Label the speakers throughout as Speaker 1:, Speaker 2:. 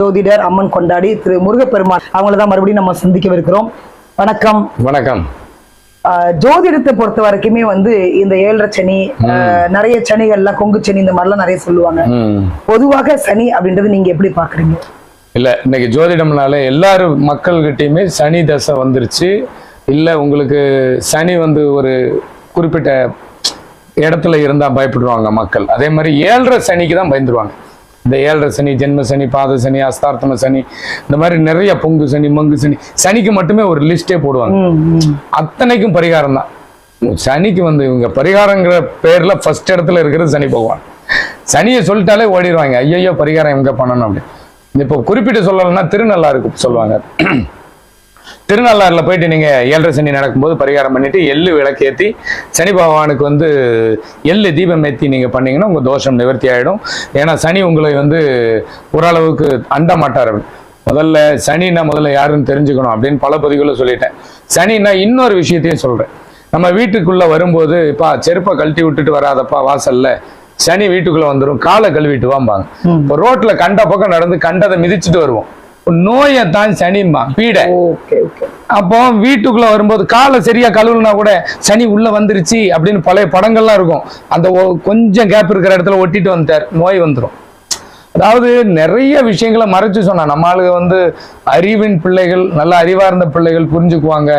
Speaker 1: ஜோதிடர் அம்மன் கொண்டாடி திரு முருகப்பெருமாள் அவங்கள தான் மறுபடியும் நம்ம சந்திக்கவிருக்கிறோம். வணக்கம்.
Speaker 2: வணக்கம்.
Speaker 1: ஜோதிடத்தை பொறுத்த வரைக்குமே இந்த 7.5 சனி, நிறைய சனிகள்லாம் கொங்கு சனி இந்த மாதிரிலாம் நிறைய சொல்லுவாங்க. பொதுவாக சனி அப்படின்றது நீங்க எப்படி பாக்குறீங்க?
Speaker 2: இல்ல, இன்னைக்கு ஜோதிடம்னால எல்லாரும் மக்கள்கிட்டயுமே சனி தசை வந்துருச்சு. இல்ல உங்களுக்கு சனி ஒரு குறிப்பிட்ட இடத்துல இருந்தா பயப்படுவாங்க மக்கள். அதே மாதிரி 7.5 சனிக்கு தான் பயந்துருவாங்க. இந்த 7.5 சனி, ஜென்ம சனி, பாத சனி, அஸ்தார்த்தம சனி, இந்த மாதிரி நிறைய பொங்கு சனி, மங்கு சனி, சனிக்கு மட்டுமே ஒரு லிஸ்டே போடுவாங்க. அத்தனைக்கும் பரிகாரம் தான். சனிக்கு இவங்க பரிகாரங்கிற பேர்ல ஃபர்ஸ்ட் இடத்துல இருக்கிறது சனி பகவான். சனியை சொல்லிட்டாலே ஓடிடுவாங்க, ஐயோ பரிகாரம் எங்க பண்ணணும் அப்படின்னு. இப்போ குறிப்பிட்டு சொல்லலைன்னா திருநள்ளாருக்கு சொல்லுவாங்க. திருநள்ளாறுல போயிட்டு நீங்க 7.5 சனி நடக்கும்போது பரிகாரம் பண்ணிட்டு எள்ளு விளக்கேற்றி சனி பகவானுக்கு எள்ளு தீபம் ஏற்றி நீங்க பண்ணீங்கன்னா உங்க தோஷம் நிவர்த்தி ஆயிடும். ஏன்னா சனி உங்களை ஓரளவுக்கு அண்ட மாட்டார். முதல்ல யாருன்னு தெரிஞ்சுக்கணும் அப்படின்னு பல பதிவுகளை சொல்லிட்டேன். சனின்னா இன்னொரு விஷயத்தையும் சொல்றேன். நம்ம வீட்டுக்குள்ள வரும்போது செருப்பை கழட்டி விட்டுட்டு வராதப்பா வாசல்ல, சனி வீட்டுக்குள்ள வந்துடும், காலை கழுவிட்டு வாம்பாங்க. இப்போ ரோட்ல கண்ட பக்கம் நடந்து கண்டதை மிதிச்சுட்டு வருவோம். நோயை தான் சனிம்பா பீடை. அப்போ வீட்டுக்குள்ள வரும்போது காலை சரியா கழுவுனா கூட சனி உள்ள வந்துருச்சு அப்படின்னு பழைய படங்கள்லாம் இருக்கும். அந்த கொஞ்சம் கேப் இருக்கிற இடத்துல ஒட்டிட்டு வந்துட்டார், நோய் வந்துடும். அதாவது நிறைய விஷயங்களை மறைச்சு சொன்னா நம்ம ஆளுங்க அறிவின் பிள்ளைகள், நல்ல அறிவார்ந்த பிள்ளைகள் புரிஞ்சுக்குவாங்க.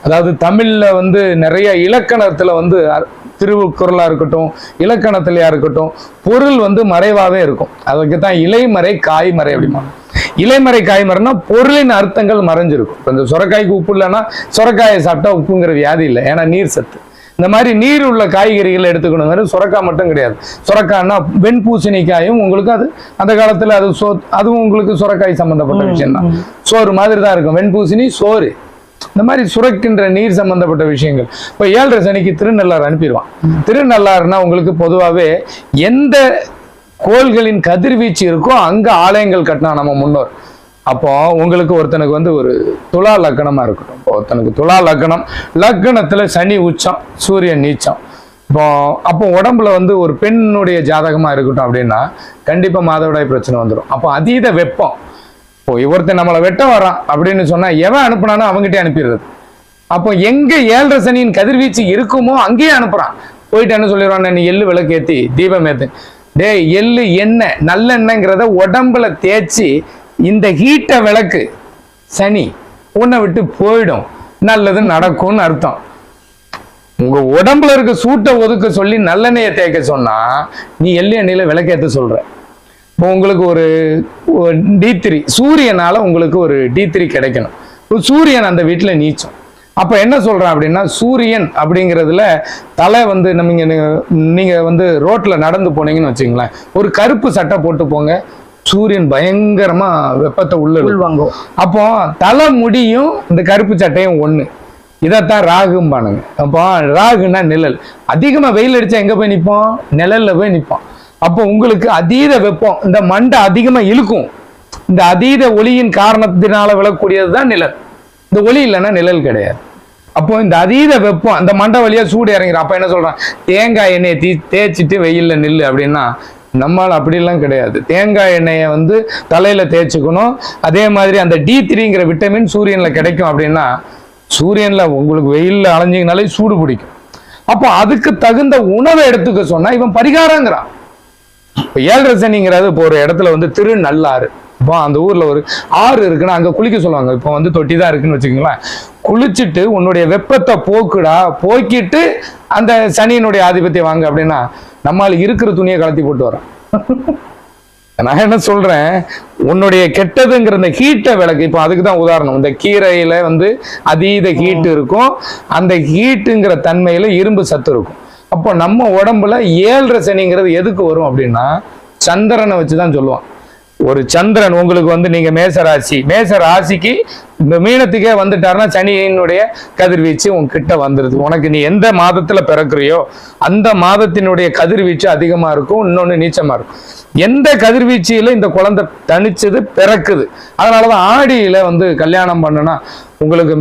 Speaker 2: அதாவது தமிழ்ல நிறைய இலக்கணத்துல திருக்குறளா இருக்கட்டும், இலக்கணத்திலையா இருக்கட்டும், பொருள் மறைவாவே இருக்கும். அதுக்கு தான் இலைமறை காய்மறை அப்படிமா. இலைமறை காய்மறைனா பொருளின் அர்த்தங்கள் மறைஞ்சிருக்கும். இப்போ இந்த சுரக்காய்க்கு உப்பு இல்லைன்னா சுரக்காயை சாப்பிட்டா உப்புங்கிற வியாதி இல்லை, ஏன்னா நீர் சத்து. இந்த மாதிரி நீர் உள்ள காய்கறிகளை எடுத்துக்கணும். சுரக்காய் மட்டும் கிடையாது. சுரக்காய்னா வெண்பூசணிக்காயும் உங்களுக்கு அந்த காலத்துல அதுவும் உங்களுக்கு சுரக்காய் சம்பந்தப்பட்ட விஷயம் தான். சோறு மாதிரி தான் இருக்கும். வெண்பூசணி சோறு, இந்த மாதிரி சுரக்கின்ற நீர் சம்பந்தப்பட்ட விஷயங்கள். இப்போ 7.5 சனிக்கு திருநள்ளாறு அனுப்பிடுவான். திருநள்ளாறுனா உங்களுக்கு பொதுவாகவே எந்த கோள்களின் கதிர்வீச்சு இருக்கோ அங்க ஆலயங்கள் கட்டினா நம்ம முன்னோர். அப்போ உங்களுக்கு ஒருத்தனுக்கு ஒரு துலா லக்னமா இருக்கட்டும். ஒருத்தனுக்கு துலா லக்னம், லக்னத்துல சனி உச்சம், சூரியன் நீச்சம். அப்போ உடம்புல ஒரு பெண்ணுடைய ஜாதகமா இருக்கட்டும் அப்படின்னா கண்டிப்பா மாதவிடாய் பிரச்சனை வந்துடும். அப்போ அதீத வெப்பம். ஒருத்தன் நம்மளை வெட்ட வரான் அப்படின்னு சொன்னா எவன் அனுப்புனானோ அவங்ககிட்ட அனுப்பிடுறது. அப்போ எங்க 7.5 சனியின் கதிர்வீச்சு இருக்குமோ அங்கேயே அனுப்புறான். போயிட்டு என்ன சொல்லிடுவான், நீ எள்ளு விளக்கேத்தி தீபம் ஏத்து. எள்ளு எண்ணெய், நல்லெண்ணெய்ங்கிறத உடம்புல தேய்ச்சி இந்த ஹீட்ட விளக்கு, சனி உன்னை விட்டு போயிடும், நல்லது நடக்கும்னு அர்த்தம். உங்க உடம்புல இருக்க சூட்டை ஒதுக்க சொல்லி நல்லெண்ணெயை தேய்க்க சொன்னா நீ எள்ளு எண்ணெயில விளக்கேற்ற சொல்ற. இப்போ உங்களுக்கு ஒரு D3 சூரியனால உங்களுக்கு ஒரு D3 கிடைக்கணும். சூரியன் அந்த வீட்டுல நீச்சம். அப்ப என்ன சொல்றேன் அப்படின்னா, சூரியன் அப்படிங்கிறதுல தலை நீங்க ரோட்ல நடந்து போனீங்கன்னு வச்சுங்களேன், ஒரு கருப்பு சட்டை போட்டு போங்க, சூரியன் பயங்கரமா வெப்பத்தை உள்வாங்கும். அப்போ தலை முடியும் இந்த கருப்பு சட்டையும் ஒண்ணு. இதைத்தான் ராகும்பானுங்க. அப்போ ராகுன்னா நிழல். அதிகமா வெயில் அடிச்சா எங்க போய் நிற்போம்? நிழல்ல போய் நிற்போம். அப்போ உங்களுக்கு அதீத வெப்பம், இந்த மண்டை அதிகமா இழுக்கும். இந்த அதீத ஒளியின் காரணத்தினால விழக்கூடியதுதான் நிழல். இந்த ஒளி இல்லைன்னா நிழல் கிடையாது. அப்போ இந்த அதீத வெப்பம் அந்த மண்டை வழியா சூடு இறங்கிடும். அப்ப என்ன சொல்றான், தேங்காய் எண்ணெயை தேய்ச்சிட்டு வெயில்ல நில்லு அப்படின்னா நம்மளால அப்படிலாம் கிடையாது. தேங்காய் எண்ணெயை தலையில தேய்ச்சிக்கணும். அதே மாதிரி அந்த D3ங்கிற விட்டமின் சூரியன்ல கிடைக்கும். அப்படின்னா சூரியன்ல உங்களுக்கு வெயில்ல அலைஞ்சிங்கனாலே சூடு பிடிக்கும். அப்போ அதுக்கு தகுந்த உணவை எடுத்துக்க சொன்னா இவன் பரிகாரங்கிறான். இப்போ 7.5 சனிங்கிறது இப்போ ஒரு இடத்துல திருநள்ளாறு. இப்போ அந்த ஊர்ல ஒரு ஆறு இருக்குன்னா அங்க குளிக்க சொல்லுவாங்க. இப்போ தொட்டி தான் இருக்குன்னு வச்சுக்கோங்களேன். குளிச்சுட்டு உன்னுடைய வெப்பத்தை போக்குடா, போக்கிட்டு அந்த சனியினுடைய ஆதிபத்தியம் வாங்க அப்படின்னா நம்மால் இருக்கிற துணியை கலத்தி போட்டு வரோம். நான் என்ன சொல்றேன், உன்னுடைய கெட்டதுங்கிற இந்த ஹீட்டை விளக்கு. இப்போ அதுக்கு தான் உதாரணம், இந்த கீரையில அதீத ஹீட்டு இருக்கும். அந்த ஹீட்டுங்கிற தன்மையில இரும்பு சத்து இருக்கும். அப்போ நம்ம உடம்புல 7.5 சனிங்கிறது எதுக்கு வரும் அப்படின்னா சந்திரனை வச்சுதான் சொல்லுவான். ஒரு சந்திரன் உங்களுக்கு நீங்க மேச ராசிக்கு இந்த மீனத்துக்கே வந்துட்டாருன்னா சனியினுடைய கதிர்வீச்சு உங்ககிட்ட வந்துருது. உனக்கு நீ எந்த மாதத்துல பிறக்குறியோ அந்த மாதத்தினுடைய கதிர்வீச்சு அதிகமா இருக்கும், இன்னொன்னு நீச்சமா இருக்கும். எந்த கதிர்வீச்சியில இந்த குழந்தை தனிச்சது பிறக்குது. அதனாலதான் ஆடியில கல்யாணம் பண்ணுனா உங்களுக்கு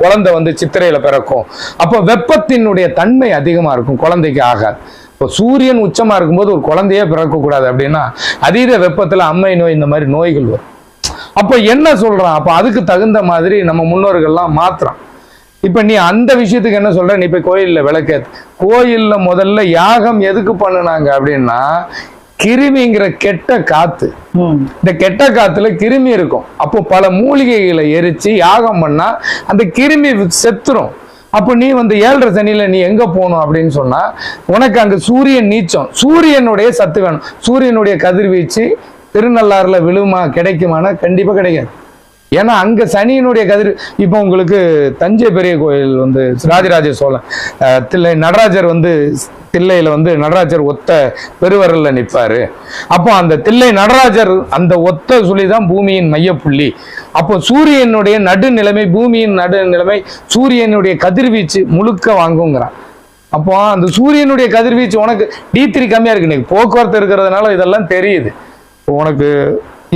Speaker 2: குழந்தை சித்திரையில பிறக்கும். அப்போ வெப்பத்தினுடைய தன்மை அதிகமா இருக்கும், குழந்தைக்கு ஆகாது. இப்போ சூரியன் உச்சமா இருக்கும்போது ஒரு குழந்தையே பிறக்கக்கூடாது அப்படின்னா அதீத வெப்பத்துல அம்மை நோய் இந்த மாதிரி நோய்கள் வரும். அப்போ என்ன சொல்றான், அப்போ அதுக்கு தகுந்த மாதிரி நம்ம முன்னோர்கள்லாம் மாத்துறான். இப்ப நீ அந்த விஷயத்துக்கு என்ன சொல்ற, நீ போய் கோயில்ல விளக்கேத்து. கோயில்ல முதல்ல யாகம் எதுக்கு பண்ணுனாங்க அப்படின்னா கிருமிங்கிற கெட்ட காத்து. இந்த கெட்ட காத்துல கிருமி இருக்கும். அப்போ பல மூலிகைகளை எரிச்சு யாகம் பண்ணா அந்த கிருமி செத்துரும். அப்போ நீ வந்து 7.5 சனியில நீ எங்க போகணும் அப்படின்னு சொன்னா உனக்கு அங்க சூரியன் நீச்சம், சூரியனுடைய சத்து வேணும். சூரியனுடைய கதிர்வீச்சு திருநள்ளாறுல விழுமா கிடைக்குமானா கண்டிப்பா கிடைக்காது. ஏன்னா அங்க சனியினுடைய கதிர். இப்போ உங்களுக்கு தஞ்சை பெரிய கோயில் வந்து ராஜராஜ சோழன் தில்லை நடராஜர் வந்து தில்லையில வந்து நடராஜர் ஒத்த பெருவரல்ல நிற்பாரு. அப்போ அந்த தில்லை நடராஜர் அந்த ஒத்த சுழிதான் பூமியின் மையப்புள்ளி. அப்போ சூரியனுடைய நடுநிலைமை, பூமியின் நடுநிலைமை சூரியனுடைய கதிர்வீச்சு முழுக்க வாங்குங்கிறான். அப்போ அந்த சூரியனுடைய கதிர்வீச்சு உனக்கு D3 கம்மியா இருக்கு. இன்னைக்கு போக்குவரத்து இருக்கிறதுனால இதெல்லாம் தெரியுது. உனக்கு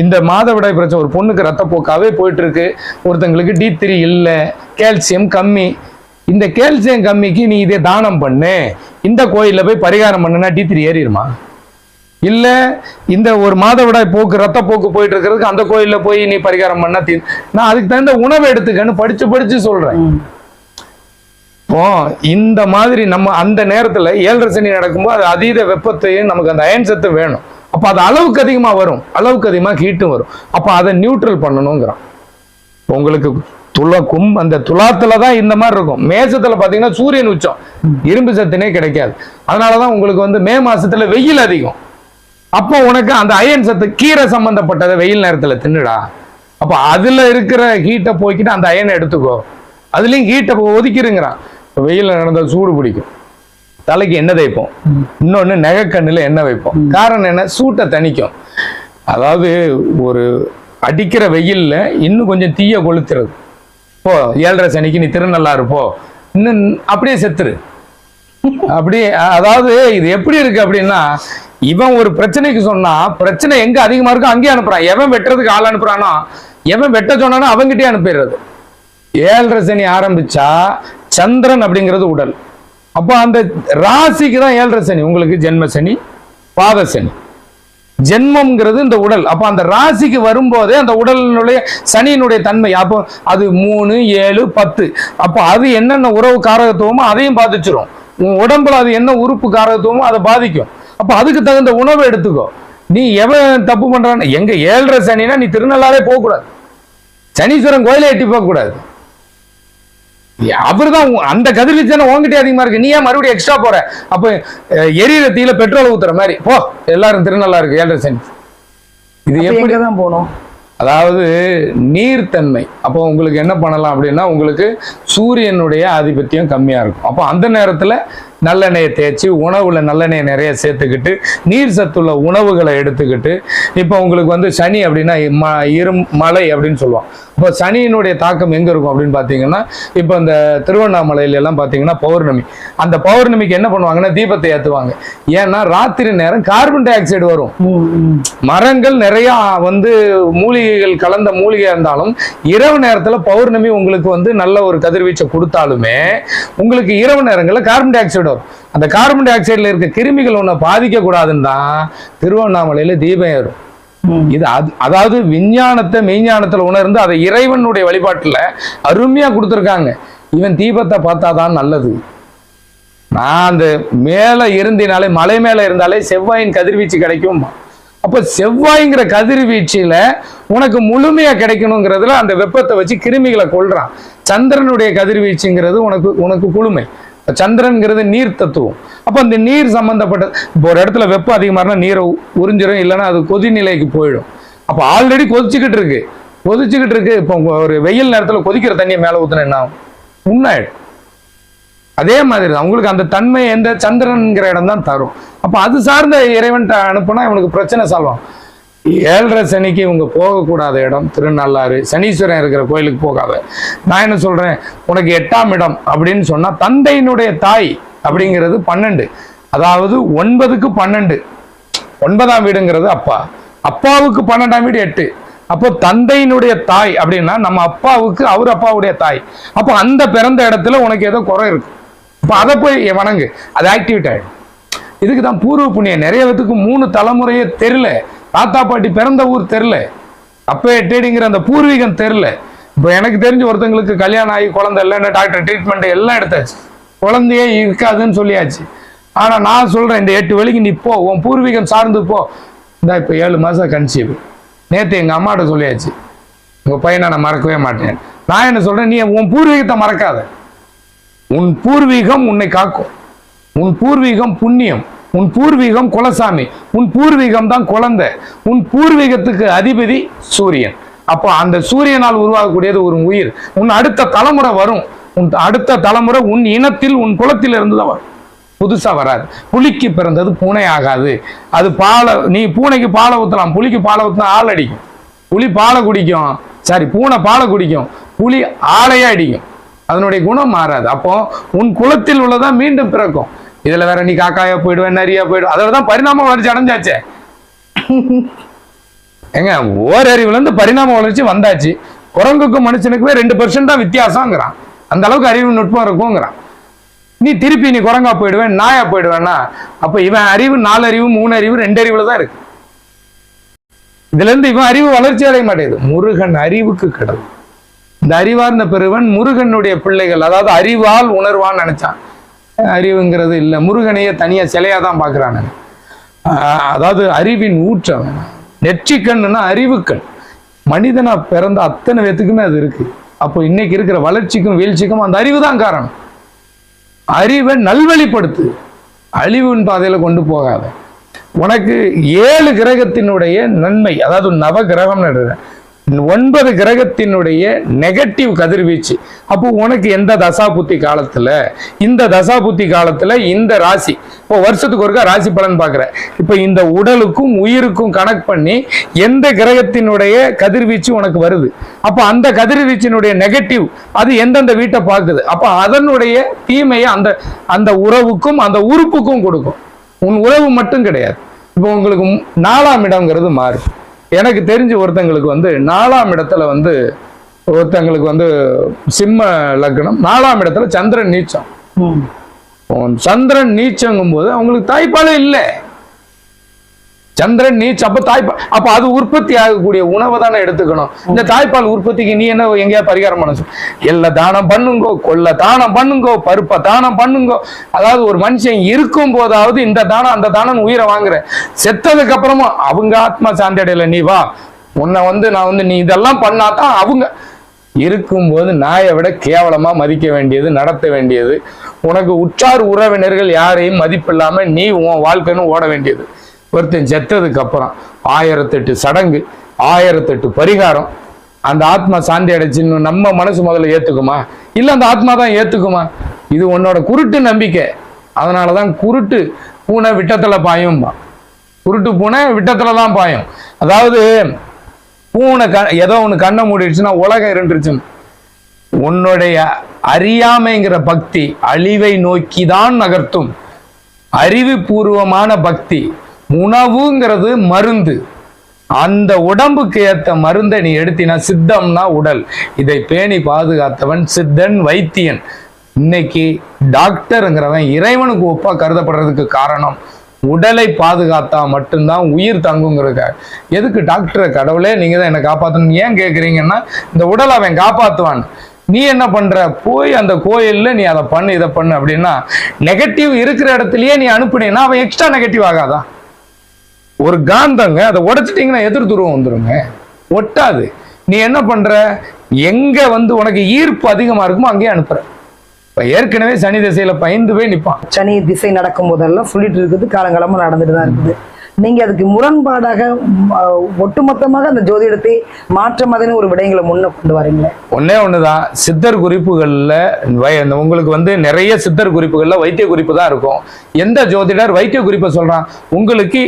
Speaker 2: இந்த மாதவிடாய் பிரச்சனை, ஒரு பொண்ணுக்கு ரத்தப்போக்காவே போயிட்டு இருக்கு, ஒருத்தங்களுக்கு D3 இல்லை, கால்சியம் கம்மி. இந்த கால்சியம் கம்மிக்கு நீ இதை தானம் பண்ணு, இந்த கோயில்ல போய் பரிகாரம் பண்ணுனா D3 ஏறிடுமா? இல்ல இந்த ஒரு மாதவிடாய் போக்கு ரத்தப்போக்கு போயிட்டு இருக்கிறதுக்கு அந்த கோயில்ல போய் நீ பரிகாரம் பண்ணா நான் அதுக்கு தகுந்த உணவை எடுத்துக்கன்னு படிச்சு சொல்றேன். இப்போ இந்த மாதிரி நம்ம அந்த நேரத்துல 7.5 சனி நடக்கும்போது அது அதீத வெப்பத்தையும் நமக்கு அந்த அயன் சத்து வேணும். அப்ப அது அளவுக்கு அதிகமா வரும், அளவுக்கு அதிகமா ஹீட்டும் வரும். அப்ப அதை நியூட்ரல் பண்ணணுங்கிறான். உங்களுக்கு அந்த துலாத்துலதான் இந்த மாதிரி இருக்கும். மேசத்துல பாத்தீங்கன்னா சூரியன் உச்சம், இரும்பு சத்துனே கிடைக்காது. அதனாலதான் உங்களுக்கு வந்து மே மாசத்துல வெயில் அதிகம். அப்போ உனக்கு அந்த அயன் சத்து கீரை சம்பந்தப்பட்டதை வெயில் நேரத்துல தின்னுடா. அப்ப அதுல இருக்கிற ஹீட்டை போய்கிட்டு அந்த அயனை எடுத்துக்கோ. அதுலயும் ஹீட்டை ஒதுக்கிருங்கிறான். வெயில் நடந்த சூடு பிடிக்கும், தலைக்கு எண்ணெய் தேய்ப்போம், இன்னொன்னு நெகக்கண்ணுல எண்ணெய் வைப்போம். காரணம் என்ன, சூட்டை தணிக்கும். அதாவது ஒரு அடிக்கிற வெயில்ல இன்னும் கொஞ்சம் தீய கொளுத்துறது. போ 7.5 சனிக்கு நீ திருநள்ளாறு போ, இன்னும் அப்படியே செத்துரு. அப்படியே அதாவது இது எப்படி இருக்கு அப்படின்னா, இவன் ஒரு பிரச்சனைக்கு சொன்னா பிரச்சனை எங்க அதிகமா இருக்கோ அங்கேயே அனுப்புறான். எவன் வெட்டுறதுக்கு ஆள் அனுப்புறானோ, எவன் வெட்ட சொன்னானோ அவங்கிட்டே அனுப்பிடுறது. 7.5 சனி ஆரம்பிச்சா சந்திரன் அப்படிங்கிறது உடல். அப்போ அந்த ராசிக்கு தான் 7.5 சனி. உங்களுக்கு ஜென்ம சனி, பாத சனி. ஜென்மம்ங்கிறது இந்த உடல். அப்போ அந்த ராசிக்கு வரும்போதே அந்த உடலினுடைய சனியினுடைய தன்மை, அப்போ அது 3, 7, 10. அப்போ அது என்னென்ன உறவு காரகத்துவமோ அதையும் பாதிச்சிடும். உன் உடம்புல அது என்ன உறுப்பு காரகத்துவமோ அதை பாதிக்கும். அப்போ அதுக்கு தகுந்த உணவை எடுத்துக்கோ. நீ எவன் தப்பு பண்றான்னு, எங்க 7.5 சனினா நீ திருநள்ளாறே போகக்கூடாது, சனீஸ்வரன் கோயிலை எட்டி போக கூடாது. அவருதான் அந்த கதிர்வீச்சு உங்ககிட்ட அதிகமா இருக்கு, நீ ஏன் மறுபடியும் எக்ஸ்ட்ரா போற? அப்ப எரியிற தீயில பெட்ரோல் ஊத்துற மாதிரி போ, எல்லாரும் திருநள்ளாருக்கு 7.5 சனி. இது எப்படிதான் போகணும்? அதாவது நீர்த்தன்மை. அப்போ உங்களுக்கு என்ன பண்ணலாம் அப்படின்னா, உங்களுக்கு சூரியனுடைய ஆதிபத்தியம் கம்மியா இருக்கும். அப்போ அந்த நேரத்துல நல்லெண்ணெயை தேய்ச்சி உணவுல நல்லெண்ணெயை நிறைய சேர்த்துக்கிட்டு நீர் சத்துள்ள உணவுகளை எடுத்துக்கிட்டு, இப்போ உங்களுக்கு வந்து சனி அப்படின்னா மலை அப்படின்னு சொல்லுவோம். இப்போ சனியினுடைய தாக்கம் எங்க இருக்கும் அப்படின்னு பாத்தீங்கன்னா, இப்போ இந்த திருவண்ணாமலையில எல்லாம் பாத்தீங்கன்னா பௌர்ணமி, அந்த பௌர்ணமிக்கு என்ன பண்ணுவாங்கன்னா தீபத்தை ஏத்துவாங்க. ஏன்னா ராத்திரி நேரம் கார்பன் டை ஆக்சைடு வரும். மரங்கள் நிறைய வந்து மூலிகைகள் கலந்த மூலிகை இருந்தாலும் இரவு நேரத்துல பௌர்ணமி உங்களுக்கு வந்து நல்ல ஒரு கதிர்வீச்சை கொடுத்தாலுமே உங்களுக்கு இரவு நேரங்களில் கார்பன் டை ஆக்சைடு வரும். அந்த கார்பன் டை ஆக்சைடுல இருக்க கிருமிகள் ஒன்றை பாதிக்க கூடாதுன்னு தான் திருவண்ணாமலையில தீபம் ஏறும். இது அதாவது விஞ்ஞானத்தை மெய்ஞானத்துல உணர்ந்து அதை இறைவனுடைய வழிபாட்டுல அருமையா கொடுத்துருக்காங்க. இவன் தீபத்தை பார்த்தாதான் நல்லது. நான் அந்த மேல இருந்தினாலே, மலை மேல இருந்தாலே செவ்வாயின் கதிர்வீச்சு கிடைக்கும். அப்ப செவ்வாய்ங்கிற கதிர்வீச்சுல உனக்கு முழுமையா கிடைக்கணுங்கிறதுல அந்த வெப்பத்தை வச்சு கிருமிகளை கொள்றான். சந்திரனுடைய கதிர்வீச்சுங்கிறது உனக்கு குளுமை. சந்திரன்கிறது நீர் தத்துவம். அப்ப அந்த நீர் சம்பந்தப்பட்ட, இப்போ ஒரு இடத்துல வெப்பம் அதிகமா இருந்தா நீரை உறிஞ்சிடும், இல்லைன்னா அது கொதிநிலைக்கு போயிடும். அப்ப ஆல்ரெடி கொதிச்சுக்கிட்டு இருக்கு. இப்போ ஒரு வெயில் நேரத்துல கொதிக்கிற தண்ணியை மேல ஊத்துனா என்ன ஆகும்? உண்ணாயிடும். அதே மாதிரி தான் உங்களுக்கு அந்த தன்மை எந்த சந்திரன்கிற இடம் தான் தரும். அப்ப அது சார்ந்த இறைவன்ட்ட அனுப்புனா இவனுக்கு பிரச்சனை சால்வ் ஆகும். 7.5 சனிக்கு இவங்க போகக்கூடாத இடம் திருநள்ளாறு, சனீஸ்வரன் இருக்கிற கோயிலுக்கு போகாத. நான் என்ன சொல்றேன், உனக்கு 8ஆம் இடம் அப்படின்னு சொன்னா தந்தையினுடைய தாய் அப்படிங்கிறது 12, அதாவது 9க்கு 12. 9ஆம் வீடுங்கிறது அப்பா, அப்பாவுக்கு 12ஆம் வீடு 8. அப்போ தந்தையினுடைய தாய் அப்படின்னா நம்ம அப்பாவுக்கு அவர் அப்பாவுடைய தாய். அப்போ அந்த பிறந்த இடத்துல உனக்கு ஏதோ குறை இருக்கு. அப்போ அதை போய் வணங்கு, அது ஆக்டிவேட் ஆயிடும். இதுக்கு தான் பூர்வ புண்ணியம். நிறைய பேத்துக்கு 3 தலைமுறையே தெரியல, தாத்தா பாட்டி பிறந்த ஊர் தெரியல, அப்பே எட்டேடிங்கிற அந்த பூர்வீகம் தெரியல. இப்போ எனக்கு தெரிஞ்ச ஒருத்தங்களுக்கு கல்யாணம் ஆகி குழந்தை இல்லைன்னு டாக்டர் ட்ரீட்மெண்ட் எல்லாம் எடுத்தாச்சு, குழந்தையே இருக்காதுன்னு சொல்லியாச்சு. ஆனா நான் சொல்றேன், இந்த 8 வழிக்கு நீ போ, உன் பூர்வீகம் சார்ந்து போ. இந்த இப்போ 7 மாசம் கன்சீவ். நேற்று எங்க அம்மாட்ட சொல்லியாச்சு, உங்க பையனை நான் மறக்கவே மாட்டேன். நான் என்ன சொல்றேன், நீ உன் பூர்வீகத்தை மறக்காத. உன் பூர்வீகம் உன்னை காக்கும், உன் பூர்வீகம் புண்ணியம், உன் பூர்வீகம் குலசாமி, உன் பூர்வீகம் தான் குழந்தை, உன் பூர்வீகத்துக்கு அதிபதி சூரியன். அப்போ அந்த சூரியனால் உருவாகக்கூடியது ஒரு உயிர். உன் அடுத்த தலைமுறை வரும், உன் அடுத்த தலைமுறை உன் இனத்தில் உன் குலத்தில் இருந்துதான் வரும், புதுசா வராது. புலிக்கு பிறந்தது பூனை ஆகாது. அது பாலை, நீ பூனைக்கு பாலை ஊற்றலாம், புலிக்கு பாலை ஊற்றினா ஆள் அடிக்கும். புலி பாலை குடிக்கும், சாரி பூனை பாலை குடிக்கும், புலி ஆளையே அடிக்கும். அதனுடைய குணம் மாறாது. அப்போ உன் குலத்தில் உள்ளதான் மீண்டும் பிறக்கும். இதுல வேற நீ காக்காயா போயிடுவேன், நரியா போயிடுவேன், அதோட தான் பரிணாம வளர்ச்சி அடைஞ்சாச்சே. எங்க ஓரறிவுல இருந்து பரிணாம வளர்ச்சி வந்தாச்சு. குரங்குக்கும் மனுஷனுக்குமே 2% தான் வித்தியாசங்கிறான். அந்த அளவுக்கு அறிவு நுட்பம் இருக்குங்கிறான். நீ திருப்பி நீ குரங்கா போயிடுவேன், நாயா போயிடுவேன்னா அப்ப இவன் அறிவு 4 அறிவு 3 அறிவு 2 அறிவுல தான் இருக்கு. இதுல இருந்து இவன் அறிவு வளர்ச்சி அடைய மாட்டேங்குது. முருகன் அறிவுக்கு கடவுள். இந்த அறிவார்ந்த பெருவன் முருகனுடைய பிள்ளைகள், அதாவது அறிவால் உணர்வான்னு நினைச்சான். அறிவுங்கிறது இல்லை, முருகனையே தனியா சிலையா தான் பாக்குறானு. அதாவது அறிவின் ஊற்றம். நெற்றிக்கண்ணுன்னா அறிவுக்கண். மனிதனா பிறந்த அத்தனை பேத்துக்குமே அது இருக்கு. அப்போ இன்னைக்கு இருக்கிற வளர்ச்சிக்கும் வீழ்ச்சிக்கும் அந்த அறிவு தான் காரணம். அறிவை நல்வழிப்படுத்து, அழிவின் பாதையில கொண்டு போகாத. உனக்கு 7 கிரகத்தினுடைய நன்மை, அதாவது நவ கிரகம் 9 கிரகத்தினுடைய நெகட்டிவ் கதிர்வீச்சு. அப்போ உனக்கு எந்த தசாபுத்தி காலத்துல, இந்த தசாபுத்தி காலத்துல இந்த ராசி, இப்போ வருஷத்துக்கு ஒருக்கா ராசி பலன் பார்க்குற, இப்போ இந்த உடலுக்கும் உயிருக்கும் கனெக்ட் பண்ணி எந்த கிரகத்தினுடைய கதிர்வீச்சு உனக்கு வருது, அப்போ அந்த கதிர்வீச்சினுடைய நெகட்டிவ் அது எந்தெந்த வீட்டை பார்க்குது, அப்போ அதனுடைய தீமையை அந்த அந்த உறவுக்கும் அந்த உறுப்புக்கும் கொடுக்கும். உன் உறவு மட்டும் கிடையாது. இப்போ உங்களுக்கு 4ஆம் இடம்ங்கிறது மாறும். எனக்கு தெரிஞ்ச ஒருத்தங்களுக்கு 4ஆம் இடத்துல ஒருத்தங்களுக்கு சிம்ம லக்னம், 4ஆம் இடத்துல சந்திரன் நீச்சம். சந்திரன் நீச்சங்கும் போது அவங்களுக்கு தாய்ப்பாலே இல்லை. சந்திரன் நீச்சம், அப்ப தாய்ப்பால், அப்ப அது உற்பத்தி ஆகக்கூடிய உணவை தானே எடுத்துக்கணும். இந்த தாய்ப்பால் உற்பத்திக்கு நீ என்ன எங்கேயா பரிகாரம் பண்ண? எல்ல தானம் பண்ணுங்கோ, கொல்ல தானம் பண்ணுங்கோ, பருப்பை தானம் பண்ணுங்கோ. அதாவது ஒரு மனுஷன் இருக்கும் போதாவது இந்த தானம் அந்த தானம் உயிரை வாங்குற, செத்ததுக்கு அப்புறமா அவங்க ஆத்மா சாந்தி அடையல, நீ வா உன்னை நான் நீ இதெல்லாம் பண்ணாதான். அவங்க இருக்கும்போது நாயை விட கேவலமா மதிக்க வேண்டியது, நடத்த வேண்டியது. உனக்கு உற்றார் உறவினர்கள் யாரையும் மதிப்பில்லாம நீ உன் வாழ்க்கைன்னு ஓட வேண்டியது. ஒருத்தன் செத்ததுக்கு அப்புறம் 1008 சடங்கு, 1008 பரிகாரம். அந்த ஆத்மா சாந்தி அடைச்சின்னு நம்ம மனசு முதல்ல ஏத்துக்குமா? இல்ல அந்த ஆத்மா தான் ஏத்துக்குமா? இது உன்னோட குருட்டு நம்பிக்கை. அதனாலதான் குருட்டு பூனை விட்டத்துல பாயும். குருட்டு பூனை விட்டத்துல தான் பாயும். அதாவது பூனை ஏதோ ஒண்ணு கண்ணை மூடிடுச்சுன்னா உலகம் இருந்துருச்சு. உன்னுடைய அறியாமைங்கிற பக்தி அழிவை நோக்கிதான் நகர்த்தும். அறிவுபூர்வமான பக்தி, உணவுங்கிறது மருந்து. அந்த உடம்புக்கு ஏத்த மருந்தை நீ எடுத்தினா, சித்தம்னா உடல், இதை பேணி பாதுகாத்தவன் சித்தன் வைத்தியன். இன்னைக்கு டாக்டருங்கிறவன் இறைவனுக்கு ஒப்பா கருதப்படுறதுக்கு காரணம் உடலை பாதுகாத்தா மட்டும்தான் உயிர் தங்குங்கிறதுக்காக. எதுக்கு டாக்டரை கடவுளே நீங்க தான் என்னை காப்பாற்றணும் ஏன் கேட்குறீங்கன்னா, இந்த உடலை அவன் காப்பாற்றுவான். நீ என்ன பண்ற, போய் அந்த கோயில்ல நீ அதை பண்ணு இதை பண்ணு அப்படின்னா, நெகட்டிவ் இருக்கிற இடத்துலயே நீ அனுப்புனீங்கன்னா அவன் எக்ஸ்ட்ரா நெகட்டிவ் ஆகாதான்? ஒரு காந்தங்க அதை உடைச்சிட்டீங்கன்னா எதிர் துருவம் வந்துருங்க, ஒட்டாது. நீ என்ன பண்ற, எங்க உனக்கு ஈர்ப்பு அதிகமா இருக்குமோ அங்கேயே அனுப்புற. ஏற்கனவே சனி திசையில பயந்து போய் நிப்பான்.
Speaker 1: சனி திசை நடக்கும் போதெல்லாம் சொல்லிட்டு இருக்குது, காலங்காலமா நடந்துட்டு தான் இருக்குது. நீங்க அதுக்கு முரண்பாடாக ஒட்டுமொத்தமாக அந்த ஜோதிடத்தை மாற்றமதுன்னு ஒரு விடயங்களை முன்ன கொண்டு வரீங்களே.
Speaker 2: ஒன்னே ஒண்ணுதான், சித்தர் குறிப்புகள்ல உங்களுக்கு நிறைய சித்தர் குறிப்புகள்ல வைத்திய குறிப்பு தான் இருக்கும். எந்த ஜோதிடர் வைத்திய குறிப்பை சொல்றான், உங்களுக்கு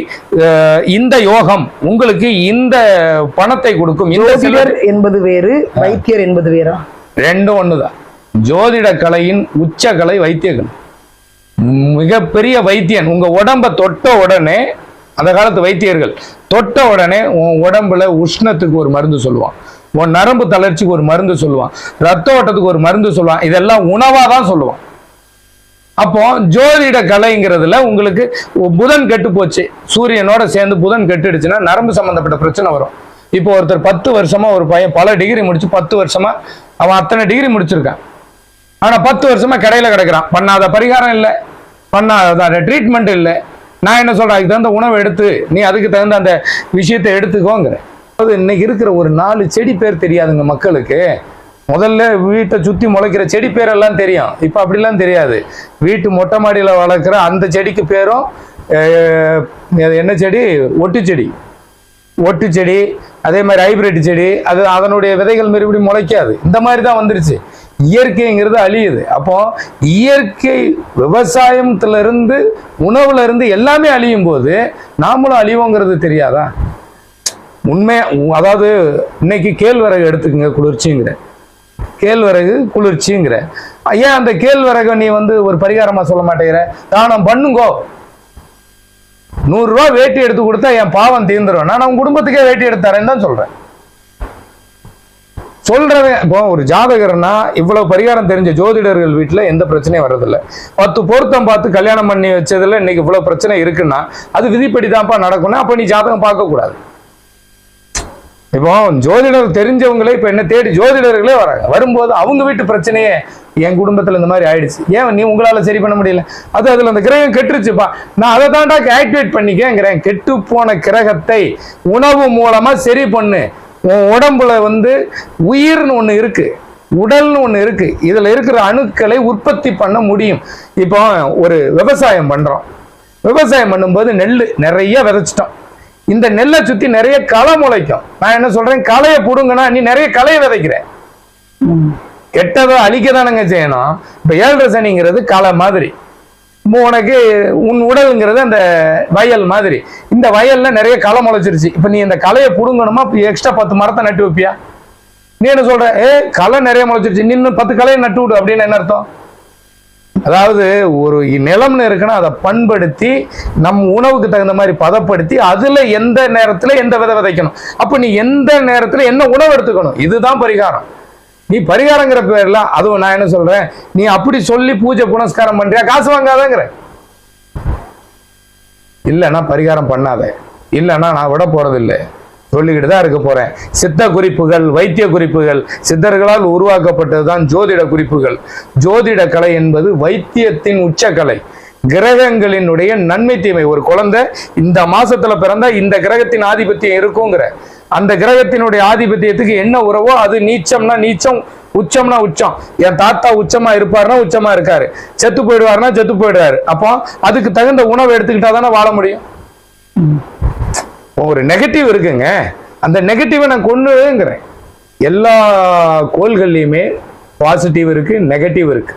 Speaker 2: இந்த யோகம், உங்களுக்கு இந்த பணத்தை கொடுக்கும்.
Speaker 1: ஜோதிடர் என்பது வேறு, வைத்தியர் என்பது வேறா?
Speaker 2: ரெண்டும் ஒண்ணுதான். ஜோதிட கலையின் உச்ச கலை வைத்திய கலை. மிகப்பெரிய வைத்தியன் உங்க உடம்ப தொட்ட உடனே, அந்த காலத்து வைத்தியர்கள் தொட்ட உடனே உன் உடம்புல உஷ்ணத்துக்கு ஒரு மருந்து சொல்லுவான், உன் நரம்பு தளர்ச்சிக்கு ஒரு மருந்து சொல்லுவான், ரத்த ஓட்டத்துக்கு ஒரு மருந்து சொல்லுவான். இதெல்லாம் உணவா தான் சொல்லுவான். அப்போ ஜோதிட கலைங்கிறதுல உங்களுக்கு புதன் கெட்டு போச்சு, சூரியனோட சேர்ந்து புதன் கெட்டுடுச்சுன்னா நரம்பு சம்பந்தப்பட்ட பிரச்சனை வரும். இப்போ ஒருத்தர் 10 வருஷமா ஒரு பையன் பல டிகிரி முடிச்சு 10 வருஷமா அவன் அத்தனை டிகிரி முடிச்சிருக்கான். ஆனா 10 வருஷமா கடையில கிடக்குறான். பண்ணாத பரிகாரம் இல்லை, பண்ணாத ட்ரீட்மெண்ட் இல்லை. நான் என்ன சொல்றேன், அதுக்கு தகுந்த உணவு எடுத்து நீ அதுக்கு தகுந்த அந்த விஷயத்தை எடுத்துக்கோங்கிற. இன்னைக்கு இருக்கிற ஒரு 4 செடி பேர் தெரியாதுங்க மக்களுக்கு. முதல்ல வீட்டை சுத்தி முளைக்கிற செடி பேரெல்லாம் தெரியும், இப்ப அப்படிலாம் தெரியாது. வீட்டு மொட்டை மாடியில வளர்க்குற அந்த செடிக்கு பேரும் என்ன செடி, ஒட்டு செடி, அதே மாதிரி ஹைபிரிட் செடி, அது அதனுடைய விதைகள் மறுபடியும் முளைக்காது. இந்த மாதிரி தான் வந்துருச்சு. இயற்கைங்கிறது அழியுது. அப்போ இயற்கை விவசாயத்துல இருந்து உணவுல இருந்து எல்லாமே அழியும் போது நாமளும் அழிவோங்கிறது தெரியாதா? உண்மை. அதாவது இன்னைக்கு கேழ்வரகு எடுத்துக்கங்க, குளிர்ச்சிங்கிற கேழ்வரகு குளிர்ச்சிங்கிற. ஏன் அந்த கேழ்வரகு நீ வந்து ஒரு பரிகாரமா சொல்ல மாட்டேங்கிற? தானம் பண்ணுங்கோ, 100 ரூபா வேட்டி எடுத்து கொடுத்தா என் பாவம் தீர்ந்துடும், நான் உன் குடும்பத்துக்கே வேட்டி எடுத்து தரேன்னு தான் சொல்றேன். இப்போ ஒரு ஜாதகர்னா இவ்வளவு பரிகாரம் தெரிஞ்ச ஜோதிடர்கள் வீட்டுல எந்த பிரச்சனையும் வர்றதில்லை. 10 பொருத்தம் பார்த்து கல்யாணம் பண்ணி வச்சதுல இன்னைக்கு இவ்வளவு பிரச்சனை இருக்குன்னா அது விதிப்படிதான்ப்பா நடக்கணும். அப்ப நீ ஜாதகம் பார்க்க கூடாது. இப்போ ஜோதிடர் தெரிஞ்சவங்களே இப்ப என்ன தேடி ஜோதிடர்களே வராங்க. வரும்போது அவங்க வீட்டு பிரச்சனையே என் குடும்பத்துல இந்த மாதிரி ஆயிடுச்சு, ஏன் நீ உங்களால சரி பண்ண முடியல? அதுல அந்த கிரகம் கெட்டுருச்சுப்பா, நான் அதை தாண்டா ஆக்டிவேட் பண்ணிக்கிறேன். கெட்டு போன கிரகத்தை உணவு மூலமா சரி பண்ணு. உன் உடம்புல வந்து உயிர்னு ஒண்ணு இருக்கு, உடல்னு ஒண்ணு இருக்கு. இதுல இருக்கிற அணுக்களை உற்பத்தி பண்ண முடியும். இப்போ ஒரு விவசாயம் பண்றோம், விவசாயம் பண்ணும்போது நெல் நிறைய விதைச்சிட்டோம். இந்த நெல்லை சுத்தி நிறைய களை முளைக்கும். நான் என்ன சொல்றேன், களையை புடுங்கன்னா நீ நிறைய களையை விதைக்கிற. கெட்டதை அழிக்கதானுங்க செய்யணும். இப்ப 7.5 சனிங்கிறது களை மாதிரி, உனக்கு உன் உடல்ங்கிறது அந்த வயல் மாதிரி. இந்த வயல்ல நிறைய களை முளைச்சிருச்சு. இப்ப நீ இந்த களையை புடுங்கணுமா, எக்ஸ்ட்ரா 10 மரத்தை நட்டு வைப்பியா? நீ என்ன சொல்ற, களை நிறைய முளைச்சிருச்சு, நீ இன்னும் 10 களையை நட்டு விடு அப்படின்னு என்ன அர்த்தம்? அதாவது ஒரு நிலம்னு இருக்குன்னா அதை பண்படுத்தி நம் உணவுக்கு தகுந்த மாதிரி பதப்படுத்தி அதுல எந்த நேரத்துல எந்த விதை விதைக்கணும். அப்ப நீ எந்த நேரத்துல என்ன உணவு எடுத்துக்கணும், இதுதான் பரிகாரம். நீ பரிகாரங்கிற பேர்ல அதுவும் நான் என்ன சொல்றேன், நீ அப்படி சொல்லி பூஜை புனஸ்காரம் பண்றியா, காசு வாங்காதங்கிற. இல்லைன்னா பரிகாரம் பண்ணாத, இல்லைன்னா நான் விட போறது இல்லை, சொல்லிக்கிட்டு தான் இருக்க போறேன். சித்த குறிப்புகள், வைத்திய குறிப்புகள் சித்தர்களால் உருவாக்கப்பட்டதுதான் ஜோதிட குறிப்புகள். ஜோதிட கலை என்பது வைத்தியத்தின் உச்சக்கலை. கிரகங்களினுடைய நன்மை தீமை. ஒரு குழந்தை இந்த மாசத்துல பிறந்தா இந்த கிரகத்தின் ஆதிபத்தியம் இருக்குங்கிற, அந்த கிரகத்தினுடைய ஆதிபத்தியத்துக்கு என்ன உறவோ அது நீச்சம்னா நீச்சம், உச்சம்னா உச்சம். என் தாத்தா உச்சமா இருப்பாருன்னா உச்சமா இருக்காரு, செத்து போயிடுவாருன்னா செத்து போயிடுவாரு. அப்போ அதுக்கு தகுந்த உணவு எடுத்துக்கிட்டா தானே வாழ முடியும். ஒரு நெகட்டிவ் இருக்குங்க, அந்த நெகட்டிவை நான் கொண்டுங்கிறேன். எல்லா கோள்கள்லையுமே பாசிட்டிவ் இருக்கு, நெகட்டிவ் இருக்கு.